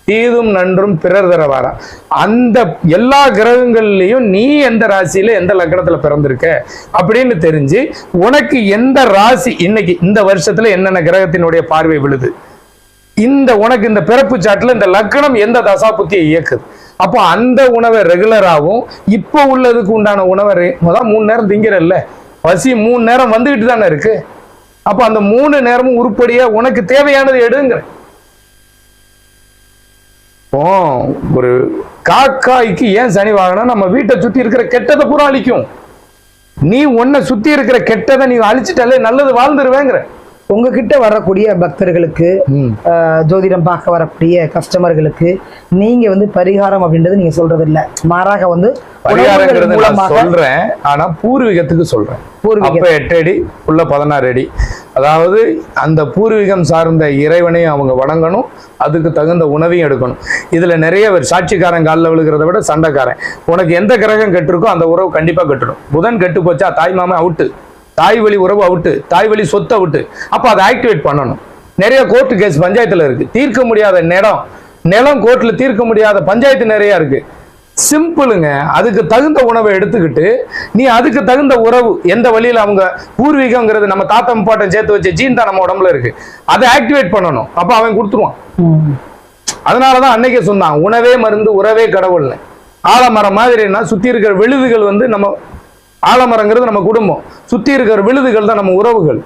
Speaker 2: தீதும் நன்றும் பிறர் தர வாரா. அந்த எல்லா கிரகங்கள்லயும் நீ எந்த ராசியில எந்த லக்னத்துல பிறந்திருக்க அப்படின்னு தெரிஞ்சு உனக்கு எந்த ராசி இன்னைக்கு இந்த வருஷத்துல என்னென்ன கிரகத்தினுடைய பார்வை விழுது, இந்த உனக்கு இந்த பிறப்பு சாட்டுல இந்த லக்னம் எந்த தசா புத்தியை இயக்குது. அப்போ அந்த உணவை ரெகுலராகவும் இப்போ உள்ளதுக்கு உண்டான உணவை முதல் 3 நேரம் திங்கிறல்ல, பசி 3 நேரம் வந்துகிட்டு தானே இருக்கு. அப்போ அந்த 3 நேரமும் உருப்படியா உனக்கு தேவையானது எடுங்கிற. ஒரு காக்காய்க்கு ஏன் சனி வாங்கினா, நம்ம வீட்டை சுத்தி இருக்கிற கெட்டதை பூரா அழிக்கும். நீ உன்னை சுத்தி இருக்கிற கெட்டதை நீ அழிச்சிட்டாலே நல்லது வாழ்ந்துருவேங்கிற.
Speaker 1: உங்ககிட்ட வரக்கூடிய பக்தர்களுக்கு, ஜோதிடம் பார்க்க வரக்கூடிய கஸ்டமர்களுக்கு நீங்க வந்து பரிகாரம் அப்படின்றது நீங்க சொல்றது இல்ல, மாறாக வந்து
Speaker 2: பரிகாரங்கிறது நான் சொல்றேன். ஆனா பூர்வீகத்துக்கு சொல்றேன். அப்ப 8 அடி உள்ள 16 அடி. அதாவது அந்த பூர்வீகம் சார்ந்த இறைவனையும் அவங்க வணங்கணும், அதுக்கு தகுந்த உணவையும் எடுக்கணும். இதுல நிறைய பேர் சாட்சிக்காரன் காலில் விழுகிறத விட சண்டைக்காரன். உனக்கு எந்த கிரகம் கெட்டிருக்கோ அந்த உறவு கண்டிப்பா கெட்டுடும். புதன் கெட்டு போச்சா தாய் மாமா அவுட்டு, தாய் வழி உறவு அவுட்டு, தாய் வழி சொத்து அவுட்டு. அப்ப அதை ஆக்டிவேட் பண்ணணும். நிறைய கோர்ட்டு கேஸ் பஞ்சாயத்துல இருக்கு, தீர்க்க முடியாத நிலம் கோர்ட்ல தீர்க்க முடியாத பஞ்சாயத்து நிறைய இருக்கு. சிம்பிளுங்க. அதுக்கு தகுந்த உணவை எடுத்துக்கிட்டு நீ அதுக்கு தகுந்த உறவு எந்த வழியில அவங்க பூர்வீகம்ங்கிறது நம்ம தாத்தா முப்பாட்டம் சேர்த்து வச்ச ஜீன் தான் நம்ம உடம்புல இருக்கு, அதை ஆக்டிவேட் பண்ணணும். அப்ப அவன் கொடுத்துருவான். அதனாலதான் அன்னைக்கே சொன்னான், உணவே மருந்து உறவே கடவுள்னு. ஆலமரம் மாதிரின்னா சுத்தி இருக்கிற விழுதுகள் வந்து நம்ம, ஆலமரங்கிறது நம்ம குடும்பம், சுத்தி இருக்கிற விழுதுகள் தான் நம்ம உறவுகள்.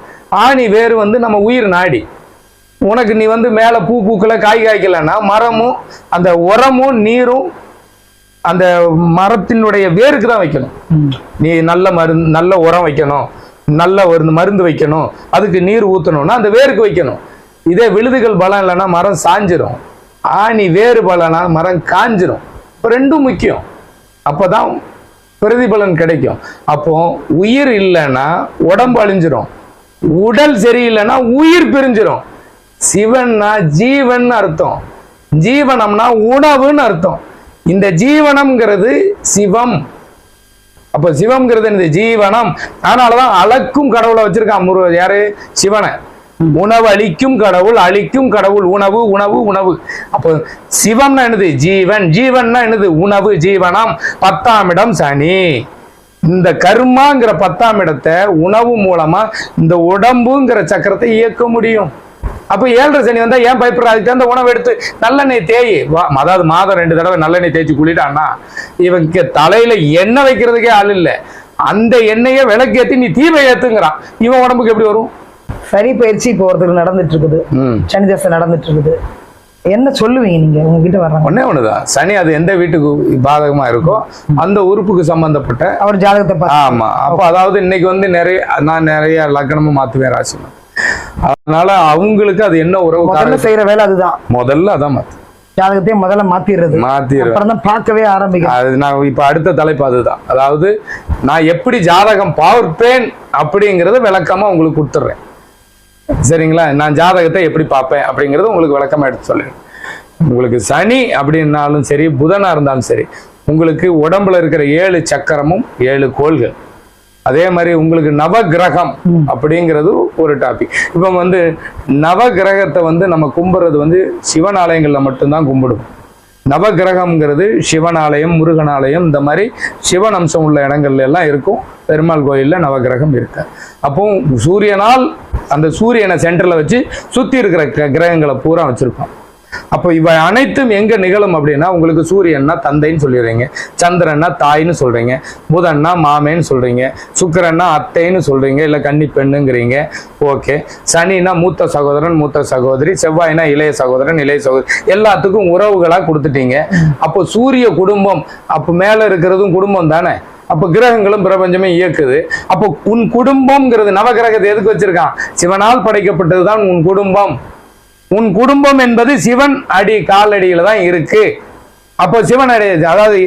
Speaker 2: ஆணி வேறு வந்து நம்ம உயிர் நாடி. உனக்கு நீ வந்து மேல பூ பூக்கல காய் காய்க்கலன்னா மரமும் அந்த உரமும் நீரும் அந்த மரத்தினுடைய வேருக்கு தான் வைக்கணும். நீ நல்ல உரம் வைக்கணும், நல்ல ஒரு மருந்து வைக்கணும், அதுக்கு நீர் ஊற்றணும்னா அந்த வேருக்கு வைக்கணும். இதே விழுதுகள் பலம் இல்லைன்னா மரம் சாஞ்சிரும், ஆணி வேறு பலம்னா மரம் காஞ்சிரும். இப்போ ரெண்டும் முக்கியம், அப்போதான் பிரதிபலன் கிடைக்கும். அப்போ உயிர் இல்லைன்னா உடம்பு அழிஞ்சிரும், உடல் சரியில்லைன்னா உயிர் பிரிஞ்சிரும். சிவன்னா ஜீவன் அர்த்தம், ஜீவனம்னா உணவுன்னு அர்த்தம். இந்த ஜீவனம்ங்கிறது சிவம். அப்ப சிவம்ங்கிறது என்னது? ஜீவனம். அதனாலதான் அளக்கும் கடவுளை வச்சிருக்கான் யாரு? சிவனை. உணவு அளிக்கும் கடவுள், அளிக்கும் கடவுள், உணவு உணவு உணவு. அப்போ சிவம்னா என்னது? ஜீவன். ஜீவன்னா என்னது? உணவு, ஜீவனம். 10ஆம் இடம் சனி. இந்த கர்மாங்கிற 10ஆம் இடத்தை உணவு மூலமா இந்த உடம்புங்கிற சக்கரத்தை இயக்க முடியும். அப்ப 7.5 சனி வந்தா ஏன் பயப்படுற? அதுக்கு அந்த உணவு எடுத்து நல்லெண்ணெய் தேய், அதாவது மாதம் 2 தடவை நல்லெண்ணெய் தேய்ச்சி குளிட்டான்னா இவங்க தலையில எண்ணெய் வைக்கிறதுக்கே ஆள் இல்லை. அந்த எண்ணெயை விளக்கேத்தி நீ தீப ஏத்துங்கிறான். இவன் உடம்புக்கு எப்படி வரும்?
Speaker 1: சனி பயிற்சி இப்போ ஒருத்தருக்கு நடந்துட்டு இருக்குது, சனி தசை நடந்துட்டு இருக்குது, என்ன சொல்லுவீங்க நீங்க? உங்ககிட்ட வர்றாங்க
Speaker 2: ஒண்ணுதான், சனி அது எந்த வீட்டுக்கு பாதகமா இருக்கோ அந்த உறுப்புக்கு சம்பந்தப்பட்ட அவர் ஜாதகத்தை. ஆமா. அப்ப அதாவது இன்னைக்கு வந்து நான் நிறைய லக்னமும் மாத்துவேன் ராசி. அதனால அவங்களுக்கு அது என்ன உறவு
Speaker 1: செய்யற வேலை அதுதான்.
Speaker 2: முதல்ல அதான் மாத்து,
Speaker 1: ஜாதகத்தையும் முதல்ல மாத்திடுறது, பார்க்கவே ஆரம்பிக்கும்.
Speaker 2: அது நான் இப்ப அடுத்த தலைப்பு அதுதான். அதாவது நான் எப்படி ஜாதகம் பார்ப்பேன் அப்படிங்கறத விளக்கமா உங்களுக்கு கொடுத்துட்றேன். சரிங்களா? நான் ஜாதகத்தை எப்படி பார்ப்பேன் அப்படிங்கறது உங்களுக்கு விளக்கமா எடுத்து சொல்லிடுறேன். உங்களுக்கு சனி அப்படின்னாலும் சரி, புதனா இருந்தாலும் சரி, உங்களுக்கு உடம்புல இருக்கிற 7 சக்கரமும் 7 கோள்கள். அதே மாதிரி உங்களுக்கு நவகிரகம் அப்படிங்கிறது ஒரு டாபிக். இப்போ வந்து நவகிரகத்தை வந்து நம்ம கும்பிடுறது வந்து சிவன் ஆலயங்கள்ல மட்டும்தான் கும்பிடுவோம். நவகிரகம்ங்கிறது சிவன் ஆலயம், முருகன் ஆலயம், இந்த மாதிரி சிவன் அம்சம் உள்ள இடங்கள்ல எல்லாம் இருக்கும். பெருமாள் கோயில்ல நவகிரகம் இருக்கு. அப்போ சூரியனால் அந்த சூரியனை சென்டர்ல வச்சு சுத்தி இருக்கிற கிரகங்களை பூரா வச்சிருப்போம். அப்போ இவை அனைத்தும் எங்க நிகழும் அப்படின்னா, உங்களுக்கு சூரியன்னா தந்தைன்னு சொல்லிடுறீங்க, சந்திரன்னா தாய்ன்னு சொல்றீங்க, புதன்னா மாமேன்னு சொல்றீங்க, சுக்கிரன்னா அத்தைன்னு சொல்றீங்க, இல்ல கன்னி பெண்ணுங்கிறீங்க. ஓகே. சனின்னா மூத்த சகோதரன், மூத்த சகோதரி, செவ்வாய்னா இளைய சகோதரன், இளைய சகோதரி, எல்லாத்துக்கும் உறவுகளா கொடுத்துட்டீங்க. அப்போ சூரிய குடும்பம், அப்போ மேல இருக்கிறதும் குடும்பம் தானே. அப்போ கிரகங்களும் பிரபஞ்சமே இயக்குது. அப்போ உன் குடும்பம்ங்கிறது நவகிரகத்தை எதுக்கு வச்சிருக்கான்? சிவனால் படைக்கப்பட்டதுதான் உன் குடும்பம். உன் குடும்பம் என்பது சிவன் அடி காலடியில தான் இருக்கு. அப்போ சிவன் அடி, அதாவது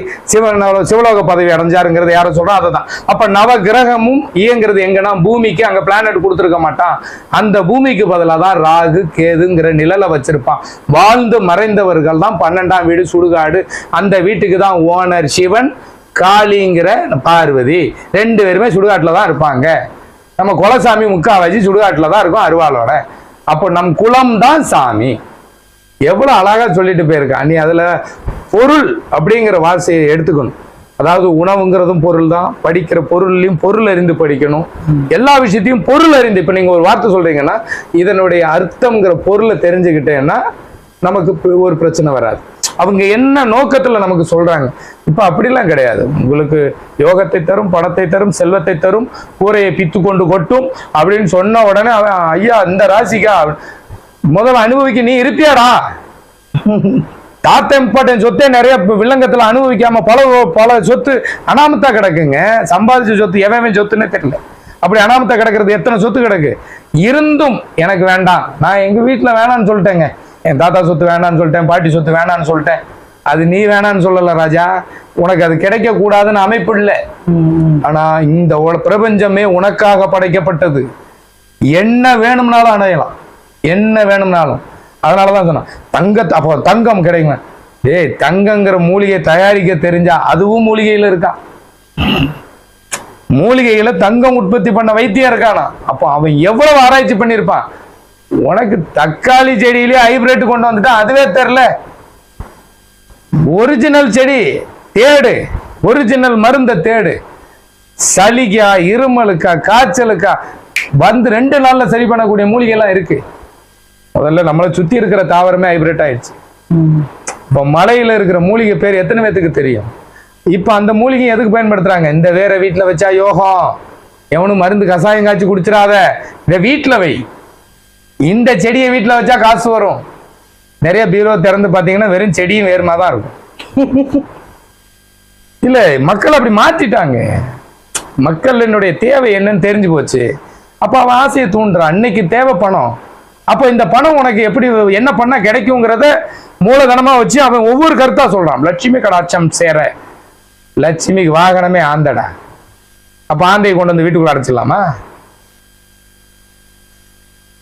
Speaker 2: சிவலோக பதவி அடைஞ்சாருங்கிறது யாரும் சொல்றோம் அதுதான். அப்ப நவ கிரகமும் இயங்கிறது எங்கன்னா பூமிக்கு. அங்க பிளானட் கொடுத்துருக்க மாட்டான். அந்த பூமிக்கு பதிலாக தான் ராகு கேதுங்கிற நிழலை வச்சிருப்பான். வாழ்ந்து மறைந்தவர்கள் தான் 12ஆம் வீடு சுடுகாடு. அந்த வீட்டுக்கு தான் ஓனர் சிவன், காளிங்கிற பார்வதி, 2 பேருமே சுடுகாட்டுல தான் இருப்பாங்க. நம்ம குலசாமி முக்காவாசி சுடுகாட்டுல தான் இருக்கும் அருவாளோட. அப்போ நம் குலம் தான் சாமி. எவ்வளவு அழகா சொல்லிட்டு போயிருக்கா. நீ அதுல பொருள் அப்படிங்கிற வார்த்தையை எடுத்துக்கணும். அதாவது உணவுங்கிறதும் பொருள் தான். படிக்கிற பொருள்லையும் பொருள் அறிந்து படிக்கணும். எல்லா விஷயத்தையும் பொருள் அறிந்து. இப்ப நீங்க ஒரு வார்த்தை சொல்றீங்கன்னா இதனுடைய அர்த்தம்ங்கிற பொருளை தெரிஞ்சுக்கிட்டேன்னா நமக்கு ஒரு பிரச்சனை வராது. அவங்க என்ன நோக்கத்துல நமக்கு சொல்றாங்க. இப்ப அப்படிலாம் கிடையாது. உங்களுக்கு யோகத்தை தரும், பணத்தை தரும், செல்வத்தை தரும், கூரையை பித்து கொண்டு கொட்டும் அப்படின்னு சொன்ன உடனே அவன் ஐயா இந்த ராசிக்கா முதல்ல அனுபவிக்க நீ இருப்பியாடா? தாத்தா இம்பார்ட்டன் சொத்தே நிறைய வில்லங்கத்துல அனுபவிக்காம பல சொத்து அனாமத்தா கிடக்குங்க. சம்பாதிச்ச சொத்து எவன் சொத்துன்னே தெரியல. அப்படி அனாமத்தா கிடக்கிறது எத்தனை சொத்து கிடக்கு. இருந்தும் எனக்கு வேண்டாம், நான் எங்க வீட்டுல வேணான்னு சொல்லிட்டேங்க. என் தாத்தா சொத்து வேணான்னு சொல்லிட்டேன், பாட்டி சொத்து வேணான்னு சொல்லிட்டேன். அது நீ வேணான்னு சொல்லல ராஜா, உனக்கு அது கிடைக்க கூடாதுன்னு அமைப்பு இல்லை. ஆனா இந்த பிரபஞ்சமே உனக்காக படைக்கப்பட்டது. என்ன வேணும்னாலும் அடையலாம், என்ன வேணும்னாலும். அதனாலதான் சொன்னேன் அப்போ தங்கம் கிடைக்குங்க. டேய், தங்கங்கிற மூலிகை தயாரிக்க தெரிஞ்சா அதுவும் மூலிகையில இருக்கா. மூலிகையில தங்கம் உற்பத்தி பண்ண வைத்தியம் இருக்கானா. அப்போ அவன் எவ்வளவு ஆராய்ச்சி பண்ணிருப்பான். உனக்கு தக்காளி செடியிலே ஹைபிரிட் கொண்டு வந்துட்டா அதுவே தெரியல. ஒரிஜினல் செடி தேடு, ஒரிஜினல் மருந்த தேடு. சளிக்கா, இருமலுக்கா, காய்ச்சலுக்கா வந்து 2 நாள்ல சரி பண்ணக்கூடிய மூலிகை எல்லாம் இருக்கு. முதல்ல நம்மளை சுத்தி இருக்கிற தாவரமே ஹைபிரிட் ஆயிடுச்சு. இப்ப மலையில இருக்கிற மூலிகை பேர் எத்தனை பேத்துக்கு தெரியும்? இப்ப அந்த மூலிகை எதுக்கு பயன்படுத்துறாங்க? இந்த வேற வீட்டுல வச்சா யோகம், எவனும் மருந்து கசாயம் காய்ச்சி குடிச்சிடாத, இதை வீட்டுல வை. இந்த செடியை வீட்டுல வச்சா காசு வரும். நிறைய பீரோ திறந்து பாத்தீங்கன்னா வெறும் செடியும் வேறுமா தான் இருக்கும். இல்ல, மக்கள் அப்படி மாத்திட்டாங்க. மக்களினுடைய தேவை என்னன்னு தெரிஞ்சு போச்சு. அப்ப அவன் ஆசையை தூண்டுறான். அன்னைக்கு தேவை பணம். அப்ப இந்த பணம் உனக்கு எப்படி என்ன பண்ணா கிடைக்குங்கிறத மூலதனமா வச்சு அவன் ஒவ்வொரு கருத்தா சொல்றான். லட்சுமி கடாட்சம் சேர, லட்சுமிக்கு வாகனமே ஆந்தடா. அப்ப ஆந்தையை கொண்டு வந்து வீட்டுக்குள்ள அடைச்சிடலாமா?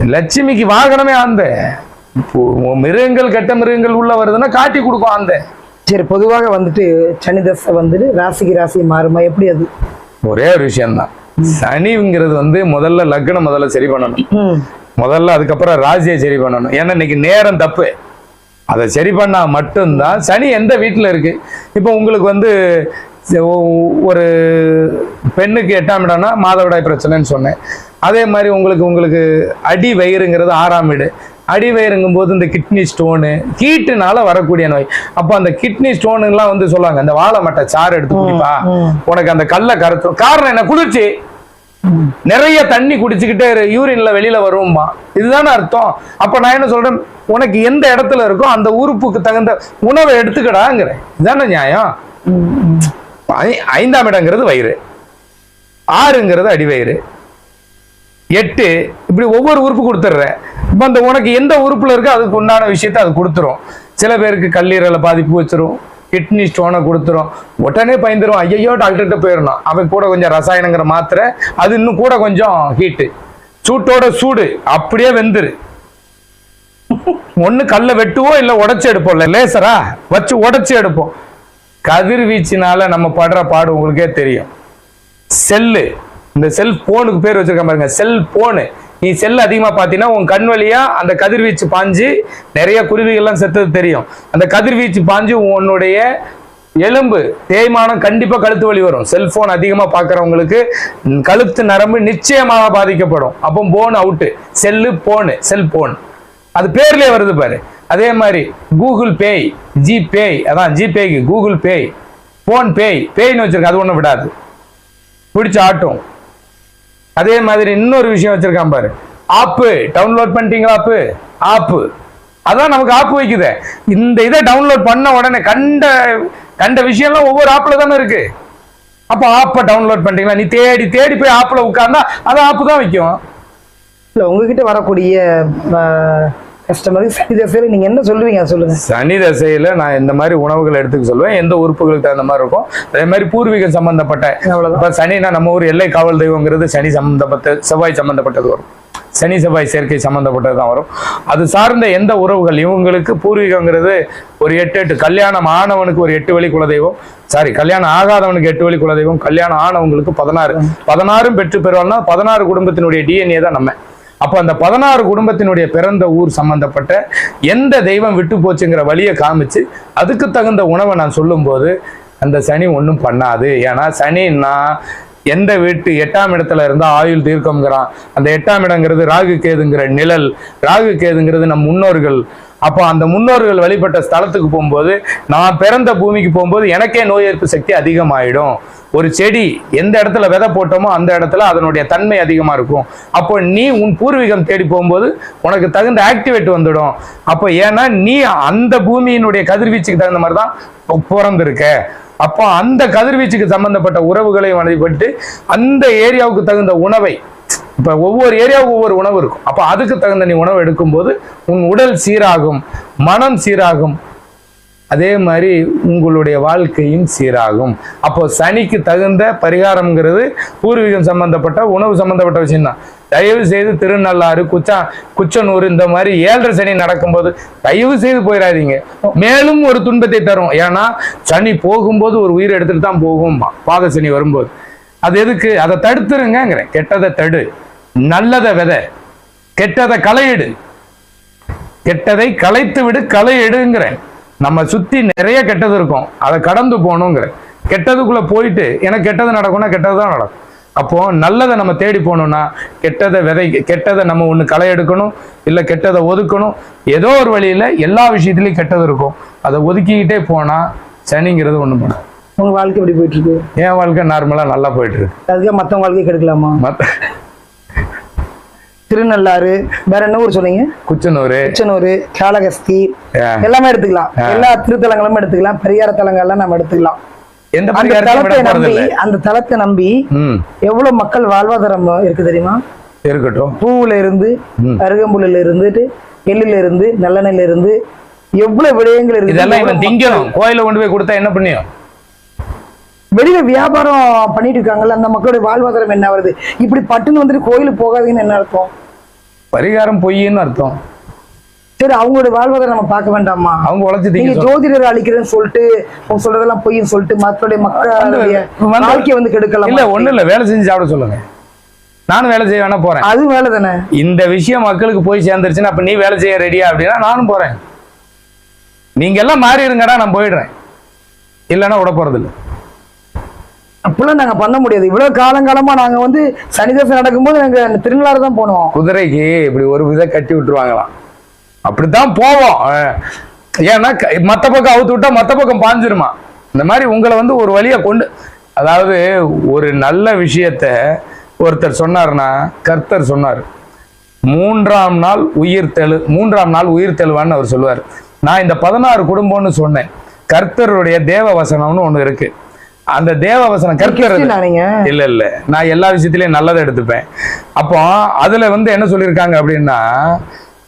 Speaker 2: லட்சுமிக்கு வாகனமே ஆந்த. மிருகங்கள் கெட்ட மிருகங்கள் உள்ள வருதுன்னா காட்டி கொடுக்கும் ஆந்த.
Speaker 1: சரி, பொதுவாக வந்துட்டு சனி தசை வந்துட்டு ராசிக்கு ராசி மாறுமா, எப்படி அது?
Speaker 2: ஒரே ஒரு விஷயம்தான். சனிங்கிறது வந்து முதல்ல லக்னம் முதல்ல சரி பண்ணணும். முதல்ல அதுக்கப்புறம் ராசியை சரி பண்ணணும். ஏன்னா இன்னைக்கு நேரம் தப்பு. அதை சரி பண்ணா மட்டும்தான். சனி எந்த வீட்டுல இருக்கு? இப்போ உங்களுக்கு வந்து ஒரு பெண்ணுக்கு 8ஆம் இடம்னா மாதவிடாய் பிரச்சனைன்னு சொன்னேன். அதே மாதிரி உங்களுக்கு அடி வயிறுங்கிறது 6ஆம் வீடு. அடி வயிறுங்கும் போது இந்த கிட்னி ஸ்டோனு, ஹீட்டுனால வரக்கூடிய நோய். அப்போ அந்த கிட்னி ஸ்டோனுலாம் வந்து சொல்லுவாங்க, இந்த வாழை மட்டை சாறு எடுத்து குடிப்பா, உனக்கு அந்த கல்லை கருத்தும். காரணம் என்ன? குளிர்ச்சி. நிறைய தண்ணி குடிச்சுக்கிட்டே யூரின்ல வெளியில வரும்பா. இதுதானே அர்த்தம். அப்ப நான் என்ன சொல்றேன், உனக்கு எந்த இடத்துல இருக்கோ அந்த உறுப்புக்கு தகுந்த உணவை எடுத்துக்கடாங்கிறேன். இதுதானே நியாயம். 5ஆம் இடங்கிறது வயிறு, 6ங்கிறது அடிவயிறு, 8 இப்படி ஒவ்வொரு உறுப்பு கொடுத்துட்றேன். இப்ப அந்த உனக்கு எந்த உறுப்புல இருக்கோ அதுக்கு உண்டான விஷயத்த அது கொடுத்துரும். சில பேருக்கு கல்லீரலை பாதிப்பு வச்சிரும், கிட்னி ஸ்டோனை கொடுத்துரும். உடனே பயந்துரும், ஐயோ டாக்டர்கிட்ட போயிடணும். அவன் கூட கொஞ்சம் ரசாயனங்கிற மாத்திரை, அது இன்னும் கூட கொஞ்சம் ஹீட்டு, சூட்டோட சூடு அப்படியே வெந்துரு. ஒண்ணு கல்ல வெட்டுவோம், இல்ல உடைச்சு எடுப்போம். லேசரா வச்சு உடைச்சு எடுப்போம். கதிர்வீச்சினால நம்ம படுற பாடு உங்களுக்கே தெரியும். செல்லு, இந்த செல் போனுக்கு பேர் வச்சிருக்க பாருங்க, செல் போனு. நீ செல் அதிகமா பாத்தீங்கன்னா உன் கண் வழியா அந்த கதிர்வீச்சு பாஞ்சு நிறைய குருவிகள்லாம் செத்தது தெரியும். அந்த கதிர்வீச்சு பாஞ்சு உன்னுடைய எலும்பு தேய்மானம், கண்டிப்பா கழுத்து வலி வரும். செல்போன் அதிகமா பாக்குறவங்களுக்கு கழுத்து நரம்பு நிச்சயமாக பாதிக்கப்படும். அப்போ போன் அவுட்டு. செல்லு போனு, செல்போன் அது பேர்லயே வருது பாரு. அதே மாதிரி கூகுள் பே, ஜிபே, அதான் ஜிபேக்கு கூகுள் பே, போன் பே, பேய்னு வச்சிருக்க, அது ஒண்ணும் விடாது, பிடிச்ச ஆட்டும். அதே மாதிரி இன்னொரு விஷயம் வச்சிருக்கான் பாரு, ஆப்பு. டவுன்லோட் பண்ணிட்டீங்களா? ஆப்பு அதான் நமக்கு ஆப்பு வைக்குது. இந்த இதை டவுன்லோட் பண்ண உடனே கண்ட விஷயம்லாம் ஒவ்வொரு ஆப்ல தானே இருக்கு. அப்ப ஆப்பை டவுன்லோட் பண்ணிட்டீங்களா? நீ தேடி தேடி போய் ஆப்ல உட்கார்ந்தா அது ஆப்பு தான் வைக்கும்.
Speaker 1: இல்ல, உங்ககிட்ட வரக்கூடிய கஸ்டமருக்கு சனி தசையில நீங்க என்ன சொல்லுவீங்க, சொல்லுங்க.
Speaker 2: சனி தசையில நான் இந்த மாதிரி உணவுகள் எடுத்துக்க சொல்லுவேன். எந்த உறுப்புகளுக்கு தகுந்த மாதிரி இருக்கும். அதே மாதிரி பூர்வீகம் சம்பந்தப்பட்ட, இப்ப சனினா நம்ம ஊர் எல்லை காவல் தெய்வங்கிறது சனி சம்பந்தப்பட்ட, செவ்வாய் சம்பந்தப்பட்டது வரும். சனி செவ்வாய் சேர்க்கை சம்பந்தப்பட்டது தான் வரும். அது சார்ந்த எந்த உறவுகள் இவங்களுக்கு பூர்வீகங்கிறது ஒரு 8 கல்யாணம் ஆனவனுக்கு ஒரு 8 வழி குலதெய்வம், கல்யாணம் ஆகாதவனுக்கு 8 வழி குலதெய்வம், கல்யாணம் ஆனவங்களுக்கு 16 பெற்று பெறுவாங்கன்னா 16 குடும்பத்தினுடைய டிஎன்ஏ தான் நம்ம. அப்ப அந்த 16 குடும்பத்தினுடைய பிறந்த ஊர் சம்பந்தப்பட்ட எந்த தெய்வம் விட்டு போச்சுங்கிற வழியை காமிச்சு அதுக்கு தகுந்த உணவை நான் சொல்லும் போது அந்த சனி ஒன்றும் பண்ணாது. ஏன்னா சனின்னா எந்த வீட்டு 8ஆம் இடத்துல இருந்தா ஆயுள் தீர்க்கம்ங்கிறான். அந்த 8ஆம் இடங்கிறது ராகு கேதுங்கிற நிழல். ராகு கேதுங்கிறது நம் முன்னோர்கள். அப்போ அந்த முன்னோர்கள் வழிபட்ட ஸ்தலத்துக்கு போகும்போது, நான் பிறந்த பூமிக்கு போகும்போது எனக்கே நோய் எதிர்ப்பு சக்தி அதிகமாயிடும். ஒரு செடி எந்த இடத்துல விதை போட்டோமோ அந்த இடத்துல அதனுடைய தன்மை அதிகமா இருக்கும். அப்போ நீ உன் பூர்வீகம் தேடி போகும்போது உனக்கு தகுந்த ஆக்டிவேட் வந்துடும். அப்போ ஏன்னா நீ அந்த பூமியினுடைய கதிர்வீச்சுக்கு தகுந்த மாதிரி தான் பிறந்திருக்க. அப்போ அந்த கதிர்வீச்சுக்கு சம்பந்தப்பட்ட உறவுகளை வழிபட்டு அந்த ஏரியாவுக்கு தகுந்த உணவை, இப்ப ஒவ்வொரு ஏரியாவுக்கு ஒவ்வொரு உணவு இருக்கும். அப்ப அதுக்கு தகுந்த நீ உணவு எடுக்கும்போது உன் உடல் சீராகும், மனம் சீராகும், அதே மாதிரி உங்களுடைய வாழ்க்கையும் சீராகும். அப்போ சனிக்கு தகுந்த பரிகாரம்ங்கிறது பூர்வீகம் சம்பந்தப்பட்ட உணவு சம்பந்தப்பட்ட விஷயம் தான். தயவு செய்து திருநள்ளாறு, குச்சனூர் இந்த மாதிரி 7.5 சனி நடக்கும்போது தயவு செய்து போயிடாதீங்க. மேலும் ஒரு துன்பத்தை தரும். ஏன்னா சனி போகும்போது ஒரு உயிர் எடுத்துட்டு தான் போகும். பாத சனி வரும்போது அது எதுக்கு? அதை தடுத்துருங்கிறேன். கெட்டதை தடு, நல்லதை விதை, கெட்டதை களையிடு, கெட்டதை களைத்து விடு, களையிடுங்கிறேன். நம்ம சுத்தி நிறைய கெட்டது இருக்கும், அதை கடந்து போகணுங்கிற. கெட்டதுக்குள்ள போயிட்டு எனக்கு கெட்டது நடக்கும்னா கெட்டதுதான் நடக்கும். அப்போ நல்லதை நம்ம தேடி போகணும்னா கெட்டதை நம்ம ஒண்ணு களை எடுக்கணும், இல்ல கெட்டதை ஒதுக்கணும். ஏதோ ஒரு வழியில எல்லா விஷயத்திலயும் கெட்டது இருக்கும், அதை ஒதுக்கிக்கிட்டே போனா சனிங்கிறது ஒண்ணு பண்ணும்.
Speaker 1: உங்க வாழ்க்கை எப்படி போயிட்டு இருக்கு?
Speaker 2: என் வாழ்க்கை நார்மலா நல்லா போயிட்டு இருக்கு.
Speaker 1: அதுக்கு மத்தவங்க வாழ்க்கை கெடுக்கலாமா? திருநள்ளாறு, வேற என்ன ஊர் சொன்னீங்க?
Speaker 2: குச்சனூர்,
Speaker 1: குச்சனூர், காளகஸ்தி எல்லாமே எடுத்துக்கலாம். எல்லா திருத்தலங்களும் எடுத்துக்கலாம். பரிகார தலங்கள்லாம் நம்ம எடுத்துக்கலாம்.
Speaker 2: எந்த
Speaker 1: அந்த தலத்தை நம்பி எவ்வளவு மக்கள் வாழ்வாதாரம் இருக்கு தெரியுமா?
Speaker 2: இருக்கட்டும்.
Speaker 1: பூவுல இருந்து, அருகம்புல்ல இருந்துட்டு, எள்ளுல இருந்து, நல்லெண்ணெயில இருந்து எவ்வளவு விடயங்கள் இருக்கு.
Speaker 2: இதெல்லாம் இவன் திங்கணும். கோயில கொண்டு போய் கொடுத்தா என்ன பண்ணியும்?
Speaker 1: வெளியில வியாபாரம் பண்ணிட்டு இருக்காங்கல்ல, அந்த மக்களுடைய வாழ்வாதாரம் என்ன வருது? இப்படி பட்டுன்னு வந்துட்டு கோயிலுக்கு போகாதீங்கன்னு என்ன அர்த்தம்?
Speaker 2: பரிகாரம் பொய்ன்னு அர்த்தம்.
Speaker 1: சரி, அவங்களோட வாழ்வாதாரம் நம்ம பார்க்க வேண்டாமா?
Speaker 2: அவங்க உழைச்சு
Speaker 1: நீங்க ஜோதிடர் அழிக்கிறேன்னு சொல்லிட்டு அவங்க சொல்றதெல்லாம் பொய்ன்னு சொல்லிட்டு மக்களுடைய வாழ்க்கையை வந்து கெடுக்கலாம்.
Speaker 2: இல்ல ஒண்ணு இல்ல, வேலை செஞ்சு சாப்பிட சொல்லுங்க. நானும் வேலை செய்ய வேணா போறேன்.
Speaker 1: அது வேலை தானே. இந்த
Speaker 2: விஷயம் மக்களுக்கு போய் சேர்ந்துருச்சுன்னா அப்ப நீ வேலை செய்ய ரெடியா அப்படின்னா நானும் போறேன். நீங்க எல்லாம் மாறி இருங்கடா, நான் போயிடுறேன். இல்லைன்னா விட போறது இல்லை.
Speaker 1: அப்படிலாம் நாங்க பண்ண முடியாது. இவ்வளவு காலங்காலமா நாங்க வந்து சனிதசை நடக்கும்போது நாங்க திருநள்ளாறு தான் போனோம்.
Speaker 2: குதிரைக்கு இப்படி ஒரு விதை கட்டி விட்டுருவாங்களாம், அப்படித்தான் போவோம். ஏன்னா மத்த பக்கம் அவுத்து விட்டா மத்த பக்கம் பாஞ்சிருமா. இந்த மாதிரி உங்களை வந்து ஒரு வழியை கொண்டு, அதாவது ஒரு நல்ல விஷயத்த ஒருத்தர் சொன்னார்னா, கர்த்தர் சொன்னார், 3ஆம் நாள் உயிர் தெழுவான்னு அவர் சொல்லுவார். நான் இந்த 16 குடும்பம்னு சொன்னேன். கர்த்தருடைய தேவ வசனம்னு ஒண்ணு இருக்கு. அந்த தேவ வசனம் கர்த்தர் இல்ல நான் எல்லா விஷயத்திலயும் நல்லதை எடுத்துப்பேன். அப்போ அதுல வந்து என்ன சொல்லியிருக்காங்க அப்படின்னா,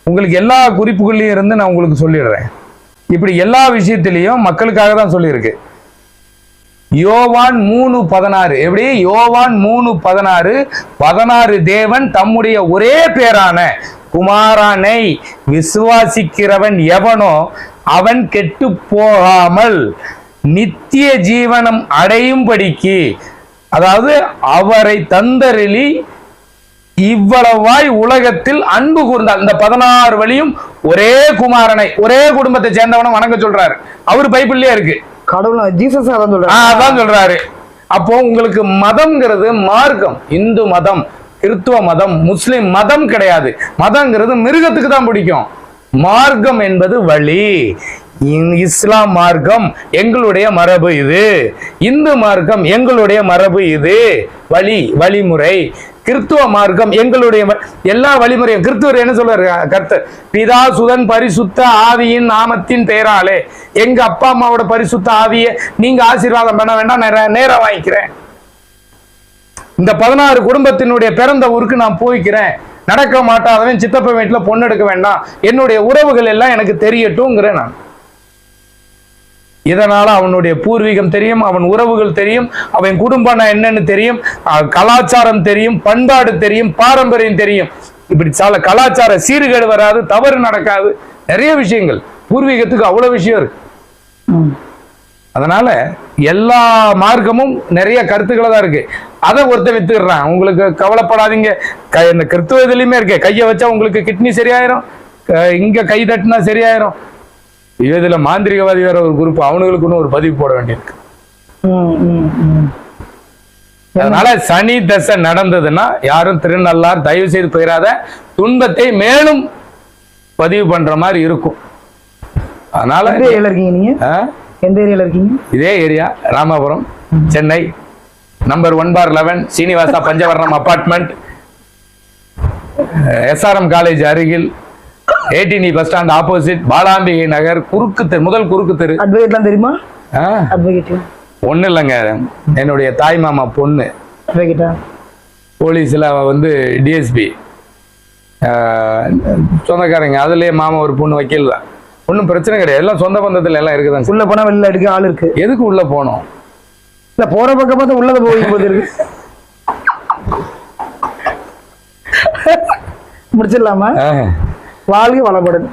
Speaker 2: உங்களுக்கு எல்லா குறிப்புகள்லயும் இருந்து நான் உங்களுக்கு சொல்லிடுறேன். இப்படி எல்லா விஷயத்திலையும் மக்களுக்காக தான் சொல்லியிருக்கு. யோவான் 3:16 எப்படி? யோவான் 3:16 16 தேவன் தம்முடைய ஒரே பேரான குமாரனை விசுவாசிக்கிறவன் எவனோ அவன் கெட்டு போகாமல் நித்திய ஜீவனம் அடையும்படிக்கு, அதாவது அவரை தந்தருளி இவ்வளவாய் உலகத்தில் அன்பு கூர்ந்தார். இந்த 16 வழியும் ஒரே குமாரனை, ஒரே குடும்பத்தை சேர்ந்தவனை வணங்க சொல்றாரு. அவர் பைபிள்லயே இருக்கு.
Speaker 1: கடவுள் ஜீசஸ்
Speaker 2: அதான் சொல்றாரு. அப்போ உங்களுக்கு மதம்ங்கிறது மார்க்கம். இந்து மதம், கிறிஸ்துவ மதம், முஸ்லிம் மதம் கிடையாது. மதம்ங்கிறது மிருகத்துக்கு தான் பிடிக்கும். மார்க்கம் என்பது வழி. இஸ்லாம் மார்க்கம் எங்களுடைய மரபு இது, இந்து மார்க்கம் எங்களுடைய மரபு இது, வழிமுறை. கிறிஸ்துவ மார்க்கம் எங்களுடைய எல்லா வழிமுறையும். கிறிஸ்துவர் என்ன சொல்றாரு? கர்த்தர் பிதா சுதன் பரிசுத்த ஆவியின் நாமத்தின் பெயராலே, எங்க அப்பா அம்மாவோட பரிசுத்த ஆவியை நீங்க ஆசீர்வாதம் பண்ண வேண்டாம், நேரம் வாங்கிக்கிறேன். இந்த 16 குடும்பத்தினுடைய பிறந்த ஊருக்கு நான் போய்க்கிறேன். நடக்க மாட்டாதவன் சித்தப்ப வீட்டுல பொண்ணு எடுக்க வேண்டாம், என்னுடைய உறவுகள் எல்லாம் எனக்கு தெரியட்டும்ங்கிறேன் நான். இதனால அவனுடைய பூர்வீகம் தெரியும், அவன் உறவுகள் தெரியும், அவன் குடும்பம் என்னன்னு தெரியும், கலாச்சாரம் தெரியும், பண்பாடு தெரியும், பாரம்பரியம் தெரியும். இப்படி சால கலாச்சார சீர்கேடு வராது, தவறு நடக்காது, நிறைய விஷயங்கள். பூர்வீகத்துக்கு அவ்வளவு விஷயம் இருக்கு. அதனால எல்லா மார்க்கமும் நிறைய கருத்துக்களை தான் இருக்கு. அதை ஒருத்தர் வித்துடுறான். உங்களுக்கு கவலைப்படாதீங்க, இந்த கிறிஸ்துவ இதுலயுமே இருக்கு. கையை வச்சா உங்களுக்கு கிட்னி சரியாயிரும், இங்க கை தட்டினா சரியாயிரும். இதுல மாந்திரிகவாதி வேற ஒரு குரூப், அவனுங்களுக்குன்னு ஒரு பதிவு போட வேண்டியிருக்கு. அதனால சனி தசை நடந்ததுன்னா யாரும் திருநள்ளார் தயவு செய்து போயிடாத. துன்பத்தை மேலும் பதிவு பண்ற மாதிரி இருக்கும். அதனால
Speaker 1: இருக்கீங்க, எந்த ஏரியால இருக்கீங்க?
Speaker 2: இதே area, Ramapuram, Chennai, number 1/11 Srinivasa Panchavarnam apartment, SRM college அருகில், 18E bus stand opposite, Balambigai Nagar, முதல் குறுக்கு தெரு.
Speaker 1: அட்வொகேட்லாம் தெரியுமா? அட்வொகேட்
Speaker 2: ஒண்ணு இல்லைங்க, என்னுடைய தாய் மாமா பொண்ணு போலீஸ்ல வந்து டிஎஸ்பி சொந்தக்காரங்க. அதுலயே மாமா ஒரு பொண்ணு வக்கீல் தான். ஒன்றும் பிரச்சனை கிடையாது, எல்லாம் சொந்த பந்தத்துல எல்லாம் இருக்குதான்.
Speaker 1: உள்ள போனா வெளில எடுக்க ஆள் இருக்கு.
Speaker 2: எதுக்கு உள்ள போனோம்?
Speaker 1: இல்ல போற பக்கம் பார்த்தா உள்ளத போகும்போது இருக்கு. முடிச்சிடலாமா? வாழ்க வளமுடன்.